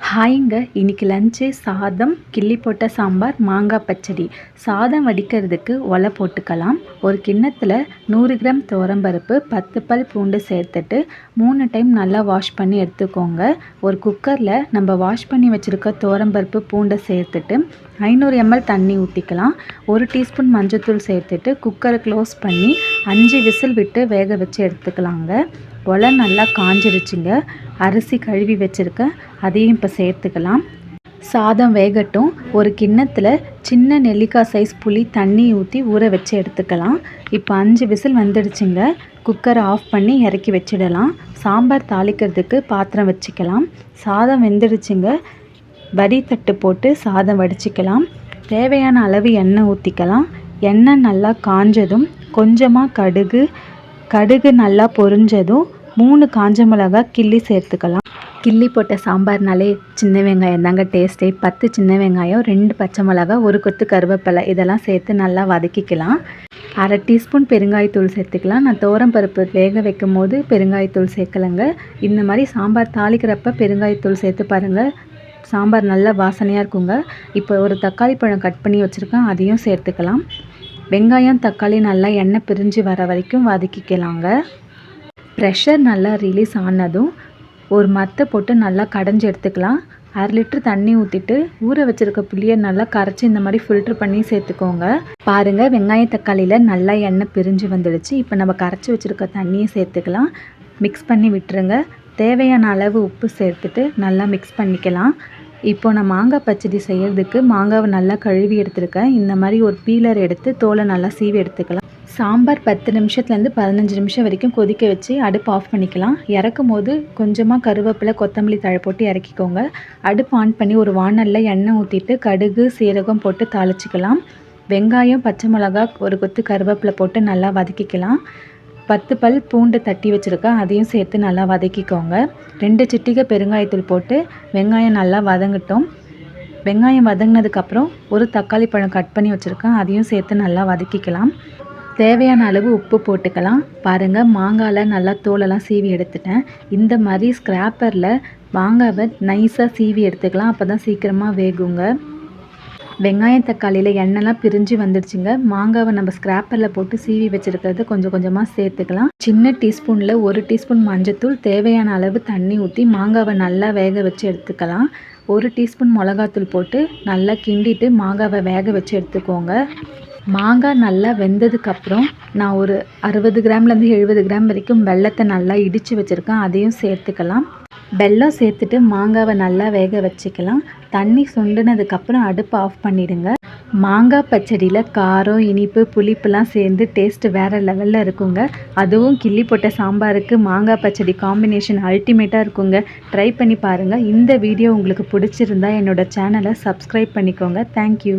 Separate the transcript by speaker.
Speaker 1: ஹாய்ங்க. இன்னைக்கு லஞ்சு சாதம், கிள்ளி போட்ட சாம்பார், மாங்காய் பச்சடி. சாதம் வடிக்கிறதுக்கு ஒலை போட்டுக்கலாம். ஒரு கிண்ணத்தில் 100 கிராம் துவரம்பருப்பு, 10 பல் பூண்டு சேர்த்துட்டு 3 டைம் நல்லா வாஷ் பண்ணி எடுத்துக்கோங்க. ஒரு குக்கரில் நம்ம வாஷ் பண்ணி வச்சுருக்க துவரம்பருப்பு, பூண்டை சேர்த்துட்டு 500 ml தண்ணி ஊற்றிக்கலாம். 1 டீஸ்பூன் மஞ்சள்தூள் சேர்த்துட்டு குக்கரை க்ளோஸ் பண்ணி 5 விசில் விட்டு வேக வச்சு எடுத்துக்கலாங்க. ஒலை நல்லா காஞ்சிருச்சுங்க. அரிசி கழுவி வச்சுருக்கேன், அதையும் இப்போ சேர்த்துக்கலாம். சாதம் வேகட்டும். ஒரு கிண்ணத்தில் சின்ன நெல்லிக்காய் சைஸ் புளி தண்ணி ஊற்றி ஊற வச்சு எடுத்துக்கலாம். இப்போ 5 விசில் வந்துடுச்சுங்க. குக்கரை ஆஃப் பண்ணி இறக்கி வச்சிடலாம். சாம்பார் தாளிக்கிறதுக்கு பாத்திரம் வச்சுக்கலாம். சாதம் வெந்துடுச்சுங்க. வடி தட்டு போட்டு சாதம் வடிச்சிக்கலாம். தேவையான அளவு எண்ணெய் ஊற்றிக்கலாம். எண்ணெய் நல்லா காஞ்சதும் கொஞ்சமாக கடுகு நல்லா பொரிஞ்சதும் 3 காஞ்ச மிளகாய் கிள்ளி சேர்த்துக்கலாம். கிள்ளி போட்ட சாம்பார்னாலே சின்ன வெங்காயம் தாங்க டேஸ்ட்டே. 10 சின்ன வெங்காயம், 2 பச்சை மிளகாய், 1 கொத்து கருவேப்பிலை இதெல்லாம் சேர்த்து நல்லா வதக்கிக்கலாம். 1/2 டீஸ்பூன் பெருங்காயத்தூள் சேர்த்துக்கலாம். நான் துவரம்பருப்பு வேக வைக்கும் போது பெருங்காயத்தூள் சேர்க்கலைங்க. இந்த மாதிரி சாம்பார் தாளிக்கிறப்ப பெருங்காயத்தூள் சேர்த்து பாருங்கள், சாம்பார் நல்லா வாசனையாக இருக்குங்க. இப்போ ஒரு தக்காளி பழம் கட் பண்ணி வச்சுருக்கேன், அதையும் சேர்த்துக்கலாம். வெங்காயம் தக்காளி நல்லா எண்ணெய் பிரிஞ்சு வர வரைக்கும் வதக்கிக்கலாங்க. ப்ரெஷர் நல்லா ரிலீஸ் ஆனதும் ஒரு மத்தை போட்டு நல்லா கடைஞ்சி எடுத்துக்கலாம். 1/2 லிட்டர் தண்ணி ஊற்றிட்டு ஊற வச்சுருக்க புளியை நல்லா கரைச்சி இந்த மாதிரி ஃபில்ட்ரு பண்ணி சேர்த்துக்கோங்க. பாருங்கள், வெங்காய தக்காளியில் நல்லா எண்ணெய் பிரிஞ்சு வந்துடுச்சு. இப்போ நம்ம கரைச்சி வச்சுருக்க தண்ணியை சேர்த்துக்கலாம். மிக்ஸ் பண்ணி விட்டுருங்க. தேவையான அளவு உப்பு சேர்த்துட்டு நல்லா மிக்ஸ் பண்ணிக்கலாம். இப்போ நான் மாங்காய் பச்சடி செய்கிறதுக்கு மாங்காவை நல்லா கழுவி எடுத்துருக்கேன். இந்த மாதிரி ஒரு பீலர் எடுத்து தோலை நல்லா சீவி எடுத்துக்கலாம். சாம்பார் 10 நிமிஷத்துலேருந்து 15 நிமிஷம் வரைக்கும் கொதிக்க வச்சு அடுப்பு ஆஃப் பண்ணிக்கலாம். இறக்கும் போது கொஞ்சமாக கருவேப்பிலை, கொத்தமல்லி தழை போட்டு இறக்கிக்கோங்க. அடுப்பு ஆன் பண்ணி ஒரு வாணலில் எண்ணெய் ஊற்றிட்டு கடுகு, சீரகம் போட்டு தாளிச்சிக்கலாம். வெங்காயம், பச்சை மிளகாய், 1 கொத்து கருவேப்பிலை போட்டு நல்லா வதக்கிக்கலாம். 10 பல் பூண்டு தட்டி வச்சுருக்கேன், அதையும் சேர்த்து நல்லா வதக்கிக்கோங்க. 2 சிட்டிகை பெருங்காயத்தூள் போட்டு வெங்காயம் நல்லா வதங்கட்டும். வெங்காயம் வதங்கினதுக்கப்புறம் 1 தக்காளி பழம் கட் பண்ணி வச்சுருக்கேன், அதையும் சேர்த்து நல்லா வதக்கிக்கலாம். தேவையான அளவு உப்பு போட்டுக்கலாம். பாருங்கள், மாங்காயில் நல்லா தோலெல்லாம் சீவி எடுத்துட்டேன். இந்த மாதிரி ஸ்க்ராப்பரில் மாங்காவை நைஸாக சீவி எடுத்துக்கலாம், அப்போ தான் சீக்கிரமாக வேகுங்க. வெங்காயம் தக்காளியில் எண்ணெய்லாம் பிரிஞ்சு வந்துடுச்சுங்க. மாங்காவை நம்ம ஸ்க்ராப்பரில் போட்டு சீவி வச்சுருக்கிறத கொஞ்சம் கொஞ்சமாக சேர்த்துக்கலாம். சின்ன டீஸ்பூனில் 1 டீஸ்பூன் மஞ்சத்தூள், தேவையான அளவு தண்ணி ஊற்றி மாங்காவை நல்லா வேக வச்சு எடுத்துக்கலாம். 1 டீஸ்பூன் மிளகாத்தூள் போட்டு நல்லா கிண்டிட்டு மாங்காவை வேக வச்சு எடுத்துக்கோங்க. மாங்காய் நல்லா வெந்ததுக்கப்புறம் நான் ஒரு 60 கிராம்லேருந்து 70 கிராம் வரைக்கும் வெல்லத்தை நல்லா இடித்து வச்சுருக்கேன், அதையும் சேர்த்துக்கலாம். வெல்லம் சேர்த்துட்டு மாங்காவை நல்லா வேக வச்சுக்கலாம். தண்ணி சுண்டினதுக்கப்புறம் அடுப்பை ஆஃப் பண்ணிவிடுங்க. மாங்காய் பச்சடியில் காரம், இனிப்பு, புளிப்புலாம் சேர்ந்து டேஸ்ட்டு வேறு லெவலில் இருக்குங்க. அதுவும் கிள்ளி போட்ட சாம்பாருக்கு மாங்காய் பச்சடி காம்பினேஷன் அல்டிமேட்டாக இருக்குங்க. ட்ரை பண்ணி பாருங்கள். இந்த வீடியோ உங்களுக்கு பிடிச்சிருந்தா என்னோடய சேனலை சப்ஸ்கிரைப் பண்ணிக்கோங்க. தேங்க்யூ.